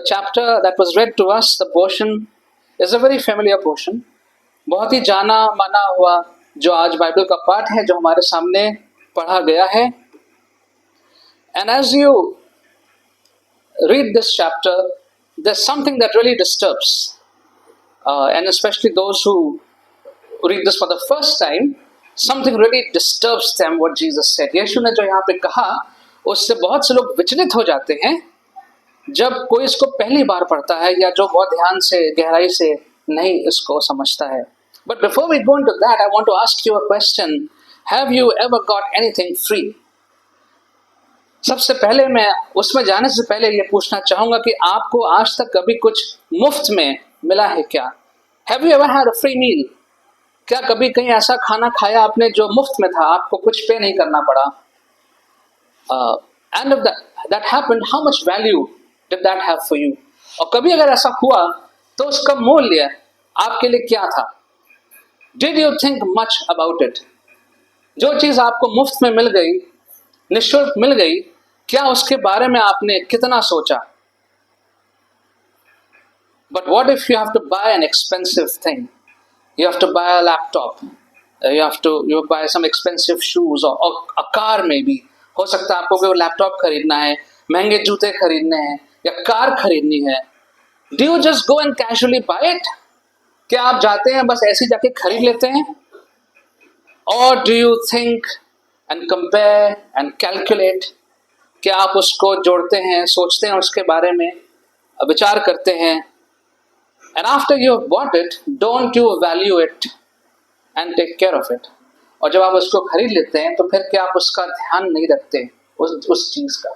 chapter that was read to us, the portion, is a very familiar portion. बहुत ही जाना माना हुआ जो आज बाइबल का पाठ है जो हमारे सामने पढ़ा गया है. And as you read this chapter, there's something that really disturbs, and especially those who read this for the first time, something really disturbs them what Jesus said. यीशु ने जो यहाँ पे कहा उससे बहुत से लोग विचलित हो जाते हैं जब कोई इसको पहली बार पढ़ता है या जो बहुत ध्यान से गहराई से नहीं इसको समझता है. But before we go into that, I want to ask you a question. Have you ever got anything free? सबसे पहले मैं उसमें जाने से पहले ये पूछना चाहूंगा कि आपको आज तक कभी कुछ मुफ्त में मिला है क्या? Have you ever had a free meal? क्या कभी कहीं ऐसा खाना खाया आपने जो मुफ्त में था, आपको कुछ पे नहीं करना पड़ा? And if that happened, how much value did that have for you? और कभी अगर ऐसा हुआ तो उसका मूल्य आपके लिए क्या था? Did you think much about it? जो चीज आपको मुफ्त में मिल गई, निःशुल्क मिल गई, क्या उसके बारे में आपने कितना सोचा? But what if you have to buy an expensive thing? You have to buy a laptop. You buy some expensive shoes or a car maybe. हो सकता है आपको कोई लैपटॉप खरीदना है, महंगे जूते खरीदने हैं या कार खरीदनी है. Do you just go and casually buy it? क्या आप जाते हैं बस ऐसे जाके खरीद लेते हैं? Or do you think and compare and calculate? क्या आप उसको जोड़ते हैं, सोचते हैं उसके बारे में, विचार करते हैं? And after you have bought it, don't you value it and take care of it? और जब आप उसको खरीद लेते हैं तो फिर क्या आप उसका ध्यान नहीं रखते उस चीज का?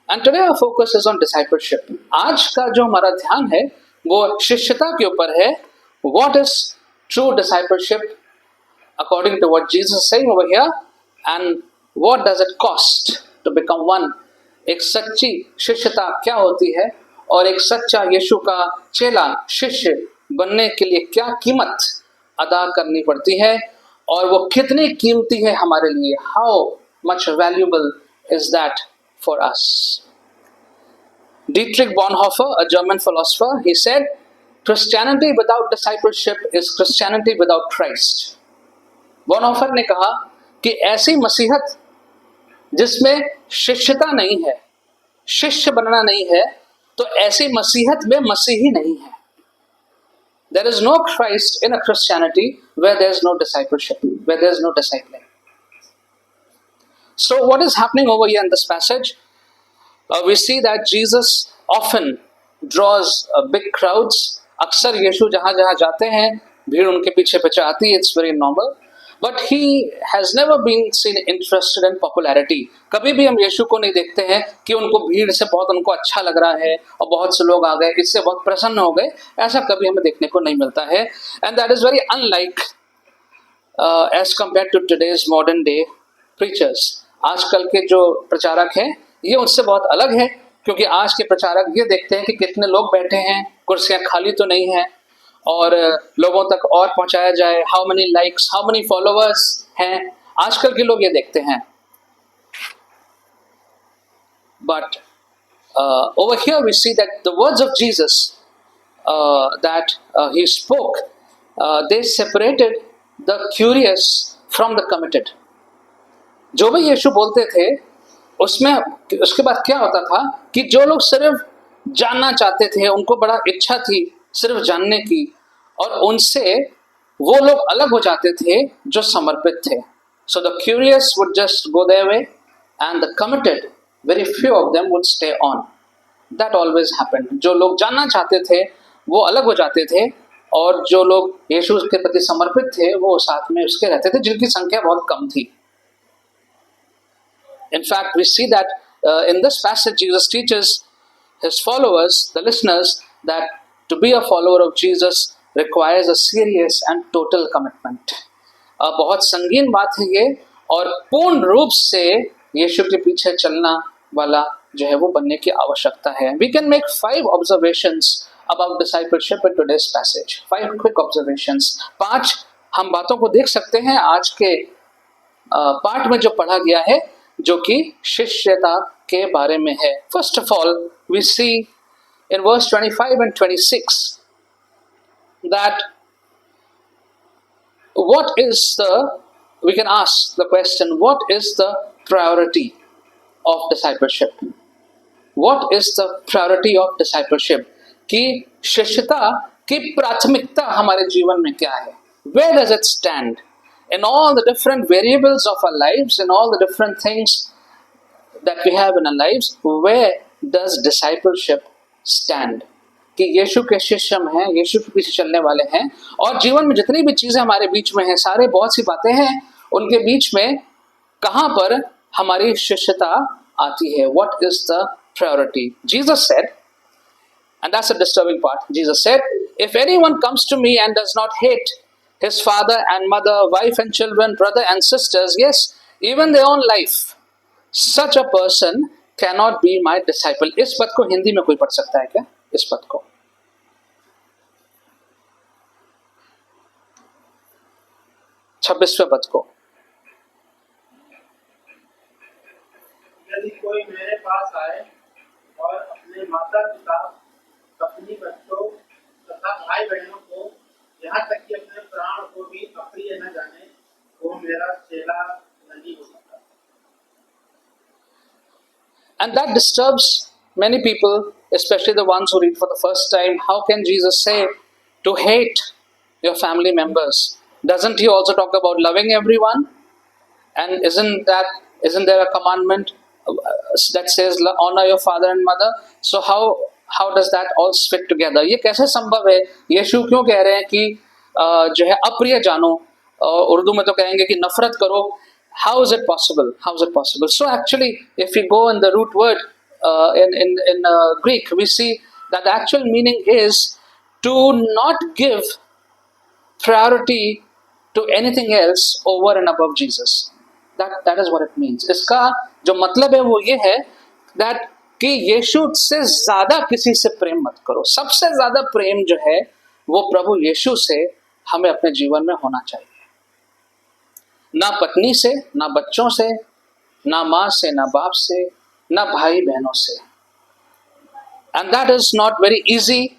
And today our focus is on discipleship. आज का जो हमारा ध्यान है वो शिष्यता के ऊपर है. What is true discipleship according to what Jesus is saying over here, and what does it cost to become one? एक सच्ची शिष्यता क्या होती है और एक सच्चा यीशु का चेला शिष्य बनने के लिए क्या कीमत अदा करनी पड़ती है और वो कितनी कीमती है हमारे लिए? How much valuable is that for us? Dietrich Bonhoeffer, a German philosopher, he said, Christianity without discipleship is Christianity without Christ. Bonhoeffer ने कहा कि ऐसी मसीहत जिसमें शिष्यता नहीं है, शिष्य बनना नहीं है, तो ऐसी मसीहत में मसीही नहीं है. There is no Christ in a Christianity where there is no discipleship, where there is no discipling. So what is happening over here in this passage? We see that Jesus often draws big crowds. अक्सर यीशु जहाँ जहाँ जाते हैं भीड़ उनके पीछे पीछे आती है. It's very normal. But he has never been seen interested in popularity. कभी भी हम यीशु को नहीं देखते हैं कि उनको भीड़ से बहुत उनको अच्छा लग रहा है और बहुत से लोग आ गए, इससे बहुत प्रसन्न हो गए. ऐसा कभी हमें देखने को नहीं मिलता है. And that is very unlike as compared to today's modern day preachers. आजकल के जो प्रचारक हैं ये उससे बहुत अलग है, क्योंकि आज के प्रचारक ये देखते हैं कि कितने लोग बैठे हैं, कुर्सियां खाली तो नहीं हैं और लोगों तक और पहुंचाया जाए. How many likes, how many followers हैं, आजकल के लोग ये देखते हैं. But over here we see that the words of Jesus that he spoke, they separated the curious from the committed. जो भी यीशु बोलते थे उसमें उसके बाद क्या होता था कि जो लोग सिर्फ जानना चाहते थे, उनको बड़ा इच्छा थी सिर्फ जानने की, और उनसे वो लोग अलग हो जाते थे जो समर्पित थे. So the curious would just go their way and the committed, very few of them would stay on. That always happened. जो लोग जानना चाहते थे वो अलग हो जाते थे और जो लोग यीशु के प्रति समर्पित थे वो साथ में उसके रहते थे, जिनकी संख्या बहुत कम थी. In fact, we see that in this passage, Jesus teaches his followers, the listeners, that to be a follower of Jesus requires a serious and total commitment. बहुत संगीन बात है ये, और पूर्ण रूप से यीशु के पीछे चलना वाला जो है वो बनने की आवश्यकता है. We can make 5 observations about discipleship in today's passage. 5 quick observations. 5 हम बातों को देख सकते हैं आज के पाठ में जो पढ़ा गया है, जो कि शिष्यता के बारे में है. First of all, we see in verse 25 and 26 that we can ask the question, what is the priority of discipleship? What is the priority of discipleship? कि शिष्यता की प्राथमिकता हमारे जीवन में क्या है? Where does it stand? In all the different variables of our lives, in all the different things that we have in our lives, where does discipleship stand? कि यीशु के शिष्य हम हैं, यीशु के पीछे चलने वाले हैं, और जीवन में जितनी भी चीजें हमारे बीच में हैं, सारे बहुत सी बातें हैं, उनके बीच में कहां पर हमारी शिष्यता आती है? What is the priority? Jesus said, and that's a disturbing part, Jesus said, if anyone comes to me and does not hate his father and mother, wife and children, brother and sisters, yes, even their own life, such a person cannot be my disciple. इस पद को हिंदी में कोई पढ़ सकता है क्या? इस पद को 26वें पद को. यदि कोई मेरे पास आए और अपने माता पिता, पत्नी, बच्चों तथा भाई बहनों को, यहाँ तक कि अपने प्राण को भी अप्रिय न जाने, वो मेरा चेला नहीं हो सकता. And that disturbs many people, especially the ones who read for the first time. How can Jesus say to hate your family members? Doesn't he also talk about loving everyone? And isn't there a commandment that says honor your father and mother? So how does that all fit together? ये कैसे संभव है? यीशु क्यों कह रहे हैं कि जो है अप्रिय जानो, उर्दू में तो कहेंगे कि नफरत करो. How is it possible? How is it possible? So actually, if we go in the root word in Greek, we see that the actual meaning is to not give priority to anything else over and above Jesus. That is what it means. इसका जो मतलब है वो ये है that कि यीशु से ज़्यादा किसी से प्रेम मत करो. सबसे ज़्यादा प्रेम जो है वो प्रभु यीशु से हमें अपने जीवन में होना चाहिए. ना पत्नी से, ना बच्चों से, ना माँ से, ना बाप से, ना भाई बहनों से. And that is not very easy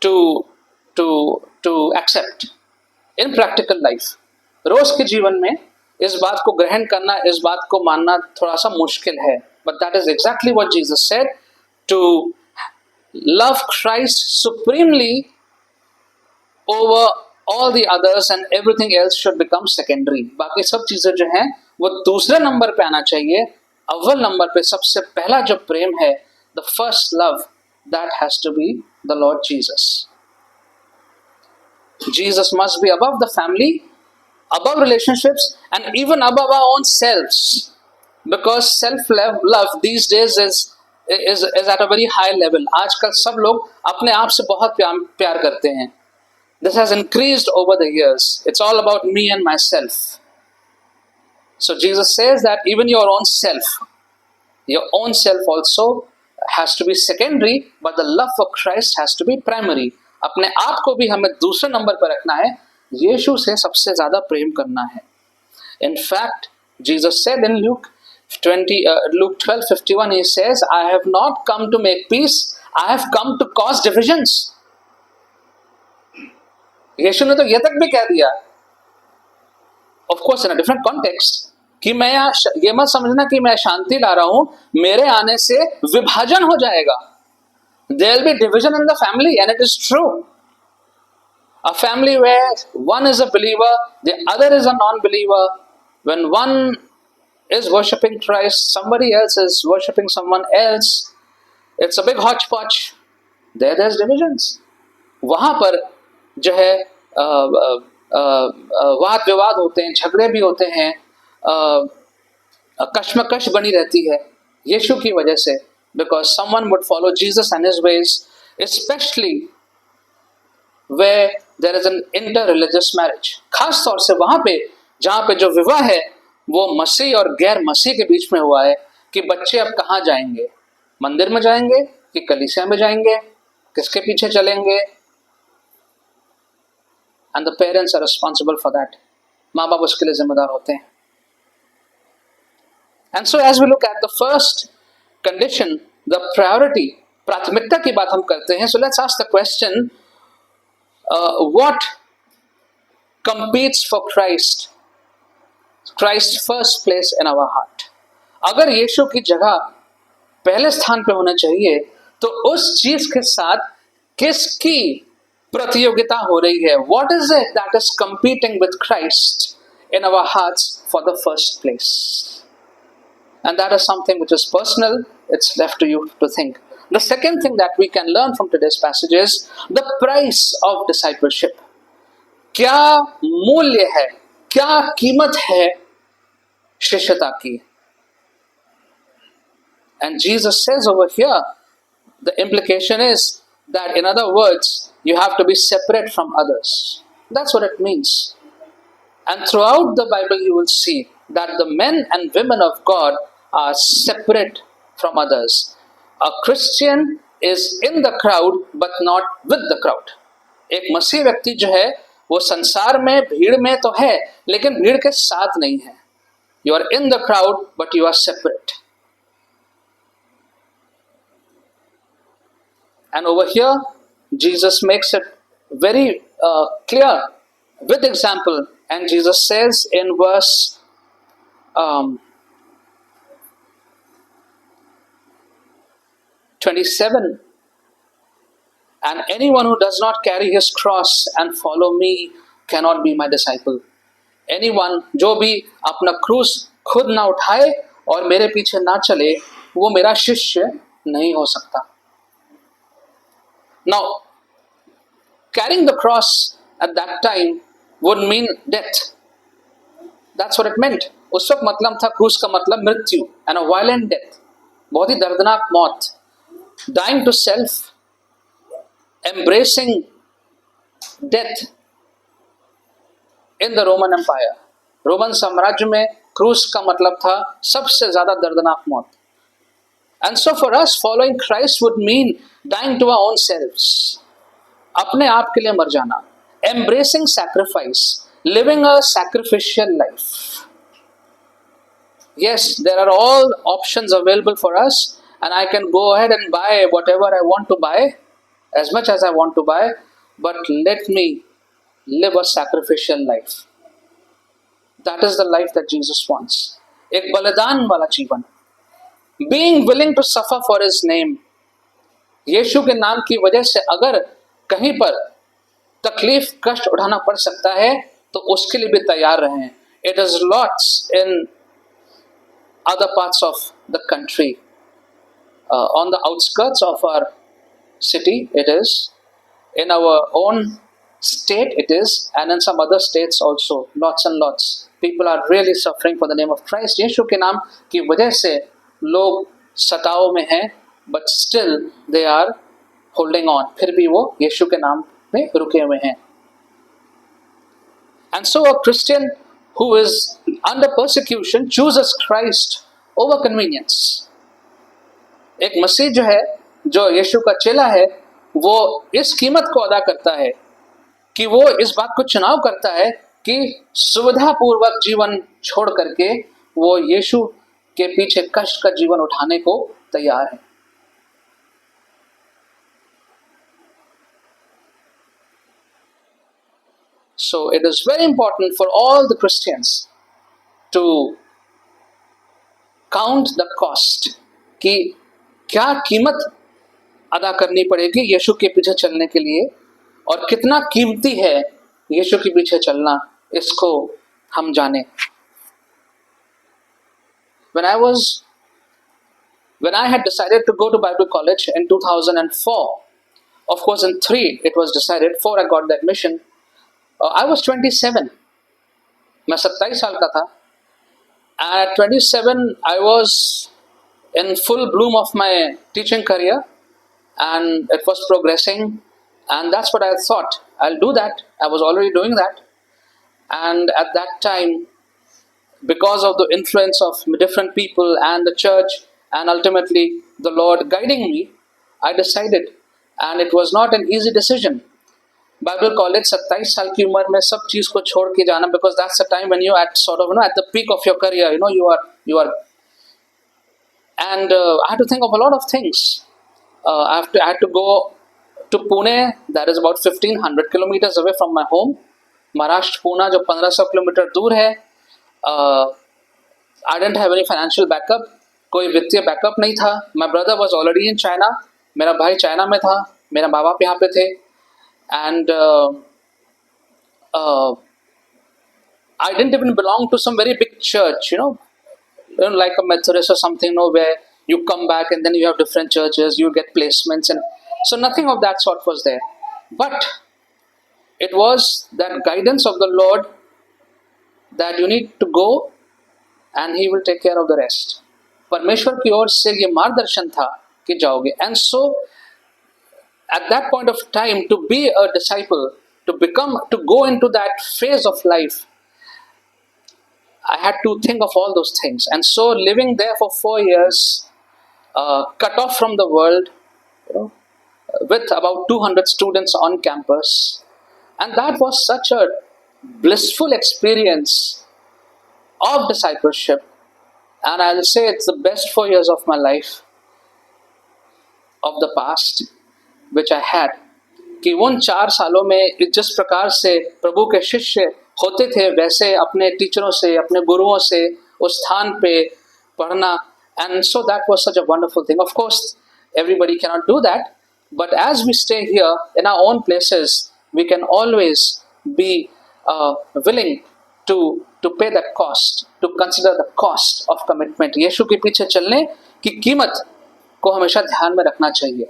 to accept in practical life. रोज के जीवन में इस बात को ग्रहण करना, इस बात को मानना थोड़ा सा मुश्किल है. But that is exactly what Jesus said, to love Christ supremely over all the others and everything else should become secondary. बाकी सब चीजें जो हैं वो दूसरे नंबर पे आना चाहिए. अव्वल नंबर पे सबसे पहला जो प्रेम है, the first love, that has to be the Lord Jesus. Jesus must be above the family, above relationships, and even above our own selves, because self-love these days is at a very high level. आजकल सब लोग अपने आप से बहुत प्यार करते हैं. This has increased over the years. It's all about me and myself. So Jesus says that even your own self also has to be secondary, but the love for Christ has to be primary. अपने आप को भी हमें दूसरे number पर रखना है, यीशु से सबसे ज्यादा प्रेम करना है. In fact, Jesus said in Luke 12:51, he says, I have not come to make peace, I have come to cause divisions. यीशु ने तो ये तक भी कह दिया, of course in a different context, कि मैं ये मत समझना कि मैं शांति ला रहा हूं, मेरे आने से विभाजन हो जाएगा. There will be division in the family, and it is true. A family where one is a believer, the other is a non-believer. When one is worshipping Christ, somebody else is worshipping someone else. It's a big hodgepodge. There's divisions. वहां पर जो है वाद विवाद होते हैं, झगड़े भी होते हैं, कश्मकश बनी रहती है यीशु की वजह से, because someone would follow Jesus and his ways, especially where there is an inter-religious marriage. खास तौर से वहां पे जहां पे जो विवाह है वो मसीह और गैर मसीह के बीच में हुआ है, कि बच्चे अब कहाँ जाएंगे, मंदिर में जाएंगे कि कलीसिया में जाएंगे, किसके पीछे चलेंगे, and the parents are responsible for that. माँ बाप उसके लिए जिम्मेदार होते हैं. And so as we look at the first condition, the priority, प्राथमिकता की बात हम करते हैं. So let's ask the question, what competes for Christ first place in our heart? अगर यीशु की जगह पहले स्थान पे होना चाहिए तो उस चीज के साथ किसकी प्रतियोगिता हो रही है? What is it that is competing with Christ in our hearts for the first place? And that is something which is personal. It's left to you to think. The second thing that we can learn from today's passage is the price of discipleship. क्या मूल्य है, क्या कीमत है शिष्यता की? And Jesus says over here, the implication is that, in other words, you have to be separate from others. That's what it means. And throughout the Bible, you will see that the men and women of God are separate from others. A Christian is in the crowd, but not with the crowd. एक मसीह व्यक्ति जो है वो संसार में भीड़ में तो है लेकिन भीड़ के साथ नहीं है. You are in the crowd, but you are separate. And over here, Jesus makes it very clear with example. And Jesus says in verse 27, and anyone who does not carry his cross and follow me cannot be my disciple. Anyone, जो भी अपना क्रूस खुद ना उठाए और मेरे पीछे ना चले, वो मेरा शिष्य नहीं हो सकता. Now, carrying the cross at that time would mean death. That's what it meant. उस वक्त मतलब था क्रूस का मतलब मृत्यु, and a violent death. बहुत ही दर्दनाक मौत. Dying to self, embracing death in the Roman Empire. Roman साम्राज्य में क्रूस का मतलब था सबसे ज्यादा दर्दनाक मौत. And so for us, following Christ would mean dying to our own selves. अपने आप के लिए मर जाना. Embracing sacrifice, living a sacrificial life. Yes, there are all options available for us, and I can go ahead and buy whatever I want to buy, as much as I want to buy, but let me live a sacrificial life. That is the life that Jesus wants. एक बलिदान वाला जीवन. Being willing to suffer for his name. यीशु के नाम की वजह से अगर कहीं पर तकलीफ कष्ट उठाना पड़ सकता है तो उसके लिए भी तैयार रहें. It is lots in other parts of the country, on the outskirts of our city it is, in our own state it is, and in some other states also. Lots and lots people are really suffering for the name of Christ. यीशु के नाम की वजह से लोग सताव में हैं, but still they are holding on. फिर भी वो यीशु के नाम में रुके हुए हैं. And so a Christian who is under persecution chooses Christ over convenience. एक मसीह जो है, जो यीशु का चेला है, वो इस कीमत को अदा करता है कि वो इस बात को चुनाव करता है कि सुविधापूर्वक जीवन छोड़ करके वो यीशु के पीछे कष्ट का जीवन उठाने को तैयार है. So it is very important for all the Christians to count the cost कि क्या कीमत अदा करनी पड़ेगी यीशु के पीछे चलने के लिए और कितना कीमती है यीशु के पीछे चलना, इसको हम जाने. When I had decided to go to Bible college in 2004, of course in 3 it was decided, 4 I got the admission. I was 27. मैं 27 साल का था. At 27 I was in full bloom of my teaching career and it was progressing, and that's what I thought, I'll do that. I was already doing that, and at that time, because of the influence of different people and the church and ultimately the Lord guiding me, I decided, and it was not an easy decision. Bible college 27 साल की उम्र में सब चीज को छोड़ के जाना, because that's the time when you at sort of at the peak of your career, you are And I had to think of a lot of things. I had to go to Pune, that is about 1500 kilometers away from my home. Maharashtra Poona जो 1500 kilometre दूर है. I didn't have any financial backup. कोई वित्तीय backup नहीं था. My brother was already in China. मेरा भाई China में था. मेरा माँ बाप यहाँ पे थे. And I didn't even belong to some very big church, like a Methodist or something, where you come back and then you have different churches, you get placements, and so nothing of that sort was there. But it was that guidance of the Lord that you need to go and He will take care of the rest. परमेश्वर की ओर से ये मार्गदर्शन था कि जाओगे. And so at that point of time, to be a disciple, to go into that phase of life, I had to think of all those things. And so living there for 4 years, cut off from the world, with about 200 students on campus, and that was such a blissful experience of discipleship. And I'll say it's the best 4 years of my life, of the past, which I had. कि उन 4 सालों में जिस प्रकार से प्रभु के शिष्य होते थे, वैसे अपने टीचरों से, अपने गुरुओं से उस स्थान पे पढ़ना. And so that was such a wonderful thing. Of course, everybody cannot do that, but as we stay here in our own places, we can always be willing to pay that cost, to consider the cost of commitment. यीशु के पीछे चलने की कीमत को हमेशा ध्यान में रखना चाहिए.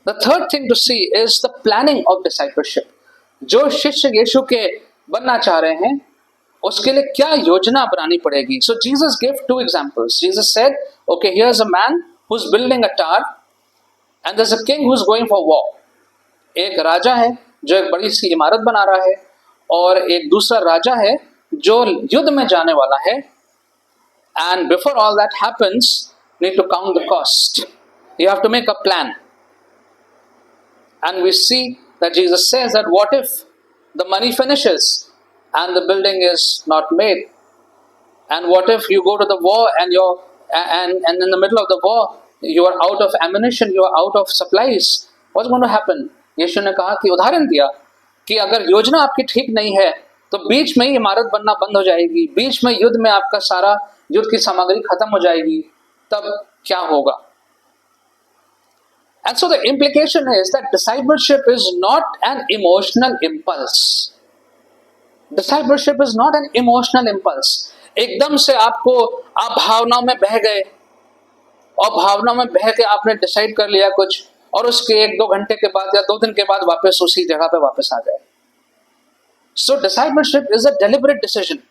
The third thing to see is the planning of discipleship. जो शिष्य यीशु के बनना चाह रहे हैं, उसके लिए क्या योजना बनानी पड़ेगी. So Jesus gave 2 examples. Jesus said, okay, here's a man who's building a tower, and there's a king who's going for war. एक राजा है जो एक बड़ी सी इमारत बना रहा है, और एक दूसरा राजा है जो युद्ध में जाने वाला है. And before all that happens, you need to count the cost. You have to make a plan. And we see that Jesus says that what if the money finishes and the building is not made? And what if you go to the war and and in the middle of the war you are out of ammunition, you are out of supplies? What's going to happen? यीशु ने कहा कि उदाहरण दिया कि अगर योजना आपकी ठीक नहीं है तो बीच में ही इमारत बनना बंद हो जाएगी, बीच में युद्ध में आपका सारा युद्ध की सामग्री खत्म हो जाएगी, तब क्या होगा? And so the implication is that discipleship is not an emotional impulse. Discipleship is not an emotional impulse. एकदम से आप भावनाओं में बह गए और भावनाओं में बह के आपने डिसाइड कर लिया कुछ, और उसके 1-2 घंटे के बाद या 2 दिन के बाद वापस उसी जगह पे वापस आ गए. So discipleship is a deliberate decision.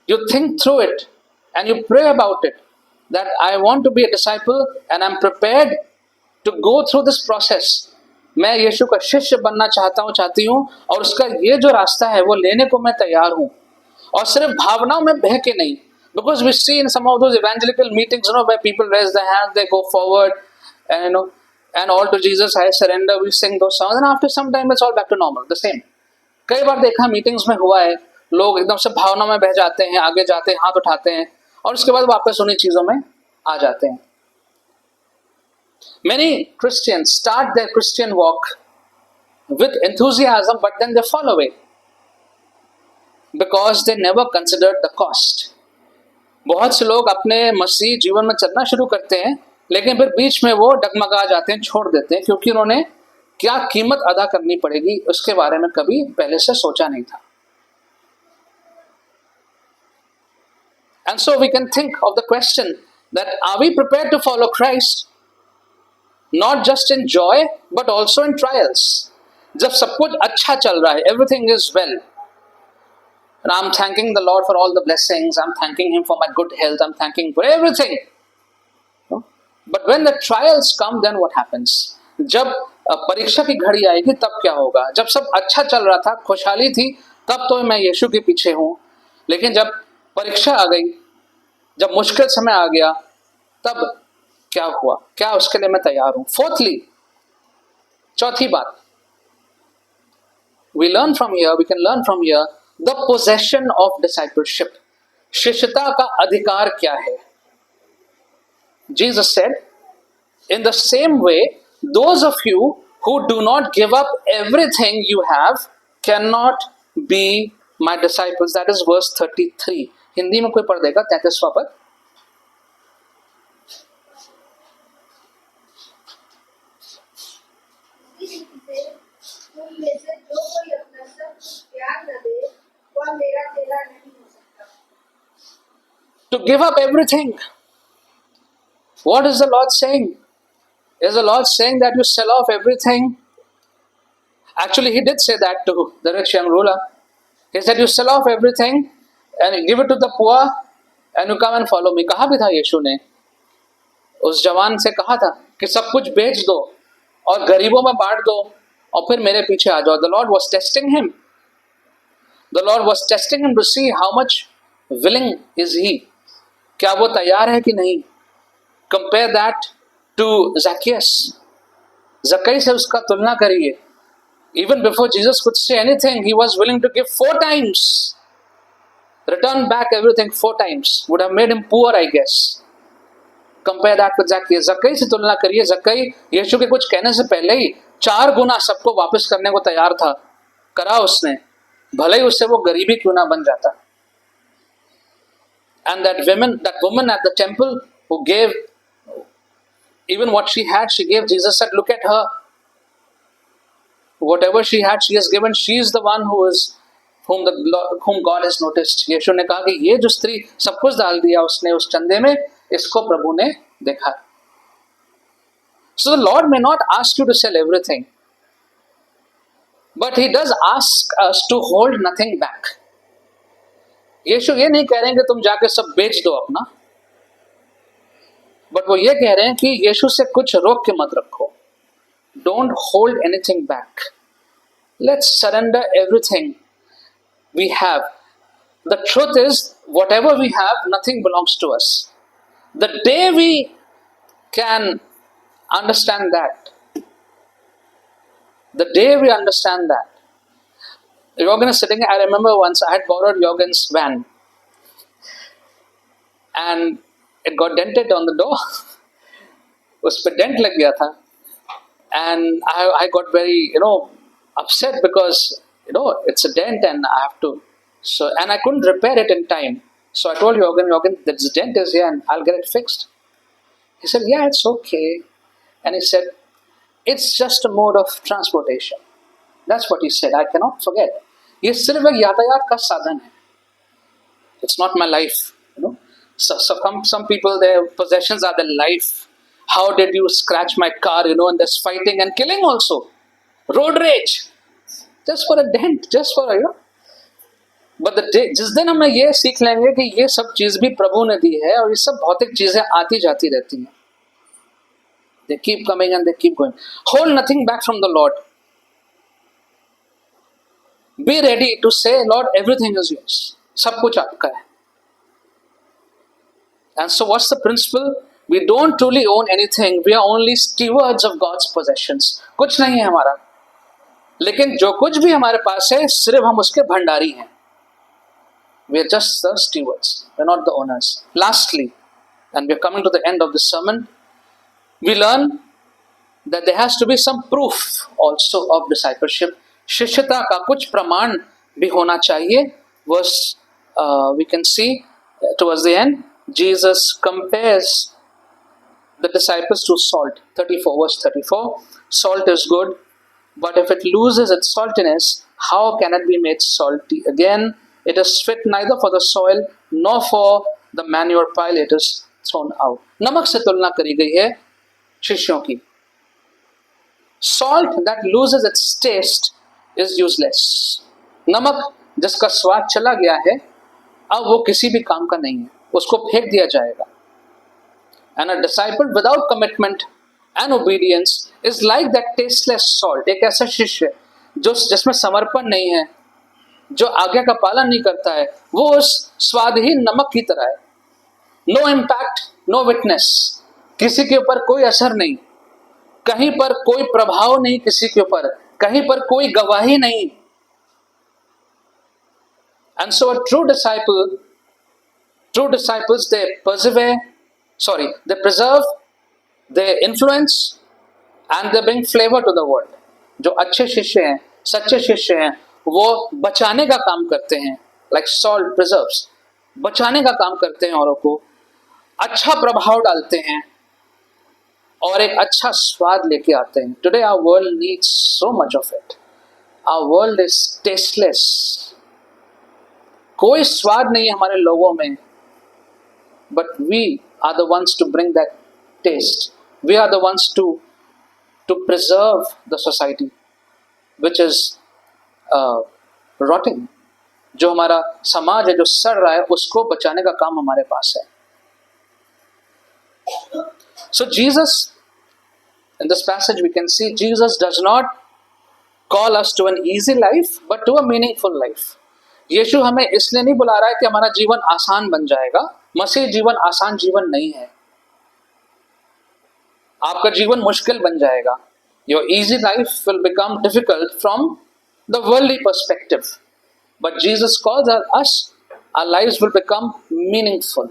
You think through it and you pray about it, that I want to be a disciple and I'm prepared to go through this process. मैं यीशु का शिष्य बनना चाहती हूँ, और उसका ये जो रास्ता है वो लेने को मैं तैयार हूँ, और सिर्फ भावनाओं में बह के नहीं. Because we see in some of those evangelical meetings, where people raise their hands, they go forward, and and all to Jesus I surrender. We sing those songs, and after some time it's all back to normal, the same. कई बार देखा meetings में हुआ है, लोग एकदम से भावनाओं में बह जाते हैं, आगे जाते हैं, हाथ उठाते हैं, और उसके बाद वापस उन्हीं चीजों में आ जाते हैं. Many Christians start their Christian walk with enthusiasm, but then they fall away because they never considered the cost. बहुत से लोग अपने मसीह जीवन में चलना शुरू करते हैं, लेकिन फिर बीच में वो डगमगा जाते हैं, छोड़ देते हैं, क्योंकि उन्होंने क्या कीमत अदा करनी पड़ेगी उसके बारे में कभी पहले से सोचा नहीं था. And so we can think of the question that are we prepared to follow Christ? Not just in joy, but also in trials. जब सब कुछ अच्छा चल रहा है, everything is well, and I'm thanking the Lord for all the blessings, I'm thanking Him for my good health, I'm thanking for everything. But when the trials come, then what happens? जब परीक्षा की घड़ी आएगी तब क्या होगा? जब सब अच्छा चल रहा था, खुशहाली थी, तब तो मैं यीशु के पीछे हूँ, लेकिन जब परीक्षा आ गई, जब मुश्किल समय आ गया, तब क्या हुआ? क्या उसके लिए मैं तैयार हूं? Fourthly, चौथी बात, we can learn from here the possession of discipleship. शिष्यता का अधिकार क्या है? Jesus said, in the same way, those of you who do not give up everything you have cannot be my disciples. That is verse 33. Hindi में कोई पढ़ देगा 33वां पद? तुम में से जो कोई अपना सब कुछ त्याग न दे, वह मेरा चेला नहीं हो सकता। To give up everything. What is the Lord saying? Is the Lord saying that you sell off everything? Actually, He did say that to the rich young ruler. He said, you sell off everything and you give it to the poor and you come and follow me. कहा भी था यीशु ने, उस जवान से कहा था कि सब कुछ बेच दो और गरीबों में बांट दो और फिर मेरे पीछे आ जाओ. The Lord was testing him. The Lord was testing him to see how much willing is he. क्या वो तैयार है कि नहीं? Compare that to Zacchaeus. ज़क्कई से उसका तुलना करिए. Even before Jesus could say anything, he was willing to give 4 times. Return back everything 4 times. Would have made him poor, I guess. Compare that with Zacchaeus. ज़क्कई से तुलना करिए. ज़क्कई यीशु के कुछ कहने से पहले ही 4 गुना सबको वापस करने को तैयार था. करा उसने, भले ही उससे वो गरीबी क्यों ना बन जाता. And that woman at the temple who gave even what she had, she gave. Jesus said, look at her. Whatever she had, she has given. She is the one whom God has noticed. यीशु ने कहा कि ये जो स्त्री सब कुछ डाल दिया उसने उस चंदे में, इसको प्रभु ने देखा. So the Lord may not ask you to sell everything, but He does ask us to hold nothing back. यीशु ये नहीं कह रहे हैं कि तुम जाके सब बेच दो अपना, बट वो ये कह रहे हैं कि यीशु से कुछ रोक के मत रखो. Don't hold anything back. Let's surrender everything we have. The truth is, whatever we have, nothing belongs to us. The day we can understand that, the day we understand that, Jorgen is sitting. I remember once I had borrowed Jorgen's van, and it got dented on the door. उस पे dent लग गया था, and I got very upset because it's a dent and I have to and I couldn't repair it in time. So I told Jorgen, this dent is here and I'll get it fixed. He said, yeah, it's okay. And he said, it's just a mode of transportation. That's what he said. I cannot forget. ये सिर्फ एक यातायात का साधन है. It's not my life. So some people, their possessions are their life. How did you scratch my car? And there's fighting and killing also. Road rage. Just for a dent. Just for a But जिस दिन हम ये सीख लेंगे कि ये सब चीज भी प्रभु ने दी है और ये सब भौतिक चीजें आती जाती रहती हैं. They keep coming and they keep going. Hold nothing back from the Lord. Be ready to say, Lord, everything is yours. सब कुछ आपका है. And so what's the principle? We don't truly own anything. We are only stewards of God's possessions. कुछ नहीं है हमारा. लेकिन जो कुछ भी हमारे पास है, सिर्फ हम उसके भंडारी हैं. We are just the stewards. We are not the owners. Lastly, and we are coming to the end of the sermon, we learn that there has to be some proof also of discipleship. शिष्यता का कुछ प्रमाण भी होना चाहिए. Verse we can see towards the end, Jesus compares the disciples to salt. 34, verse 34. Salt is good, but if it loses its saltiness, how can it be made salty again? It is fit neither for the soil nor for the manure pile. It is thrown out. नमक से तुलना करी गई है शिष्यों की. Salt that loses its taste is useless. नमक जिसका स्वाद चला गया है, अब वो किसी भी काम का नहीं है, उसको फेंक दिया जाएगा. And a disciple without commitment and obedience is like that tasteless salt. एक ऐसा शिष्य जो जिसमें समर्पण नहीं है, जो आज्ञा का पालन नहीं करता है, वो उस स्वादहीन नमक की तरह है. No impact, no witness. किसी के ऊपर कोई असर नहीं, कहीं पर कोई प्रभाव नहीं, किसी के ऊपर कहीं पर कोई गवाही नहीं. And so a true disciple True disciples, they preserve their influence and they bring flavor to the world. जो अच्छे शिष्य हैं, सच्चे शिष्य हैं, वो बचाने का काम करते हैं, like salt preserves, बचाने का काम करते हैं औरों को, अच्छा प्रभाव डालते हैं और एक अच्छा स्वाद लेके आते हैं. Today our world needs so much of it. Our world is tasteless. कोई स्वाद नहीं है हमारे लोगों में. But we are the ones to bring that taste. We are the ones to preserve the society, which is rotting. जो हमारा समाज है, जो सड़ रहा है, उसको बचाने का काम हमारे पास है. So Jesus, in this passage we can see Jesus does not call us to an easy life, but to a meaningful life. यीशु हमें इसलिए नहीं बुला रहा है कि हमारा जीवन आसान बन जाएगा. मसीह जीवन आसान जीवन नहीं है. आपका जीवन मुश्किल बन जाएगा. Your easy life will become difficult from the worldly perspective. But Jesus calls us, our lives will become meaningful.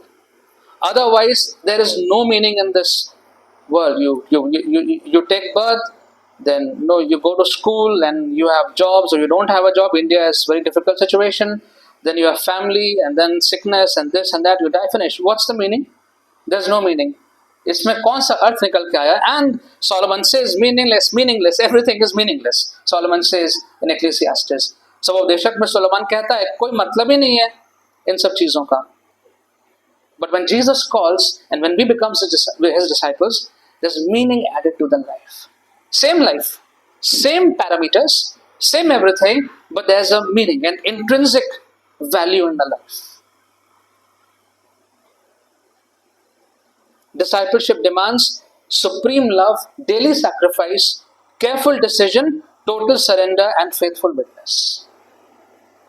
Otherwise, there is no meaning in this world. You take birth, then you go to school and you have jobs or you don't have a job. India is a very difficult situation. Then you have family and then sickness and this and that. You die, finish. What's the meaning? There's no meaning. इसमें कौन सा अर्थ निकल के आया? And Solomon says meaningless. Everything is meaningless. Solomon says in Ecclesiastes. स्वोपदेशक में Solomon कहता है कोई मतलब ही नहीं है इन सब चीजों का. But when Jesus calls and when we become his disciples, there's meaning added to the life. Same life, same parameters, same everything, but there's a meaning, an intrinsic value in the life. Discipleship demands supreme love, daily sacrifice, careful decision, total surrender and faithful witness.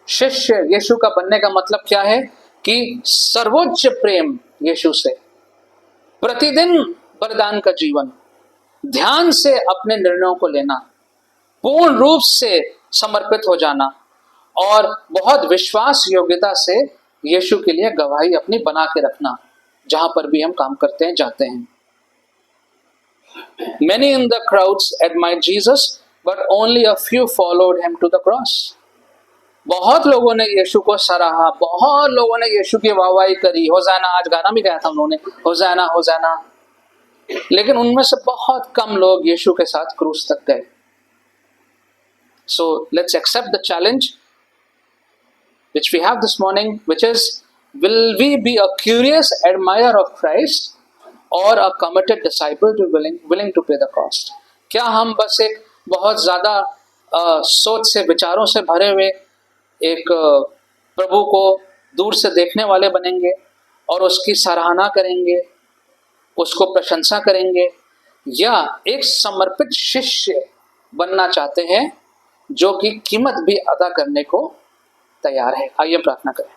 शिष्य यीशु का बनने का मतलब क्या है कि सर्वोच्च प्रेम यीशु से, प्रतिदिन बलिदान का जीवन, ध्यान से अपने निर्णयों को लेना, पूर्ण रूप से समर्पित हो जाना और बहुत विश्वास योग्यता से यीशु के लिए गवाही अपनी बना के रखना जहां पर भी हम काम करते हैं, जाते हैं. Many in the crowds admired Jesus, but only a few followed him to the cross. बहुत लोगों ने यीशु को सराहा, बहुत लोगों ने यीशु की वाहवाही करी. होसाना, आज गाना भी गाया था उन्होंने, होसाना होसाना. लेकिन उनमें से बहुत कम लोग यीशु के साथ क्रूस तक गए. So let's accept the challenge which we have this morning, which is, will we be a curious admirer of Christ or a committed disciple to willing to pay the cost? क्या हम बस एक बहुत ज्यादा सोच से, विचारों से भरे हुए एक प्रभु को दूर से देखने वाले बनेंगे और उसकी सराहना करेंगे, उसको प्रशंसा करेंगे, या एक समर्पित शिष्य बनना चाहते हैं जो कि कीमत भी अदा करने को तैयार है? आइए प्रार्थना करें.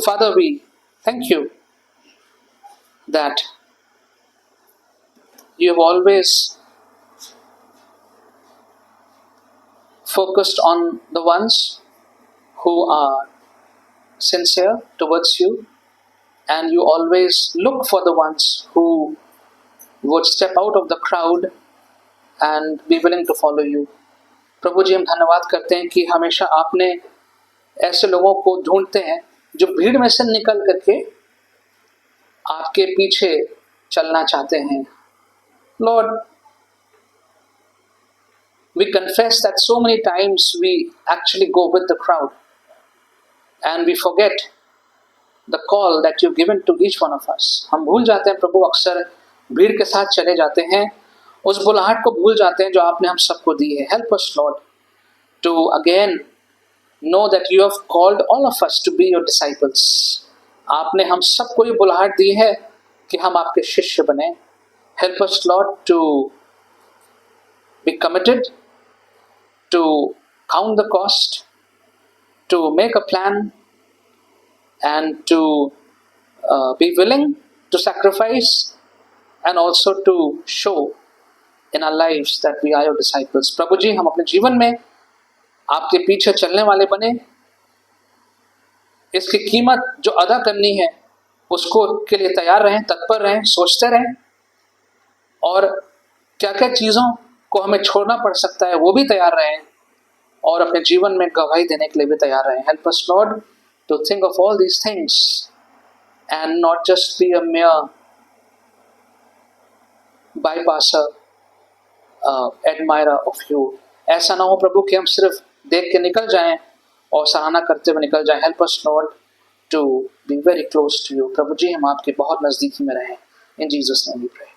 Father, we thank you that you have always focused on the ones who are sincere towards you, and you always look for the ones who would step out of the crowd and be willing to follow you. प्रभु जी, हम धन्यवाद करते हैं कि हमेशा आपने ऐसे लोगों को ढूंढते हैं जो भीड़ में से निकल करके आपके पीछे चलना चाहते हैं. Lord, we confess that so many times we actually go with the crowd and we forget the call that you've given to each one of us. हम भूल जाते हैं प्रभु, अक्सर भीड़ के साथ चले जाते हैं, उस बुलाहट को भूल जाते हैं जो आपने हम सबको दी है. Help us, Lord, to again know that you have called all of us to be your disciples. आपने हम सबको ये बुलाहट दी है कि हम आपके शिष्य बने. Help us, Lord, to be committed, to count the cost, to make a plan, and to be willing to sacrifice, and also to show in our lives that we are your disciples. प्रभु जी, हम अपने जीवन में आपके पीछे चलने वाले बने, इसकी कीमत जो अदा करनी है उसको के लिए तैयार रहें, तत्पर रहें, सोचते रहें, और क्या क्या चीज़ों को हमें छोड़ना पड़ सकता है वो भी तैयार रहें, और अपने जीवन में गवाही देने के लिए भी तैयार रहें। Help us Lord to think of all these things and not just be a mere bypasser, admirer of you। ऐसा ना हो प्रभु कि हम सिर्फ देख के निकल जाएं और सराहना करते हुए निकल जाएं। Help us Lord to be very close to you. प्रभु जी हम आपके बहुत नज़दीकी में रहें। In Jesus name we pray.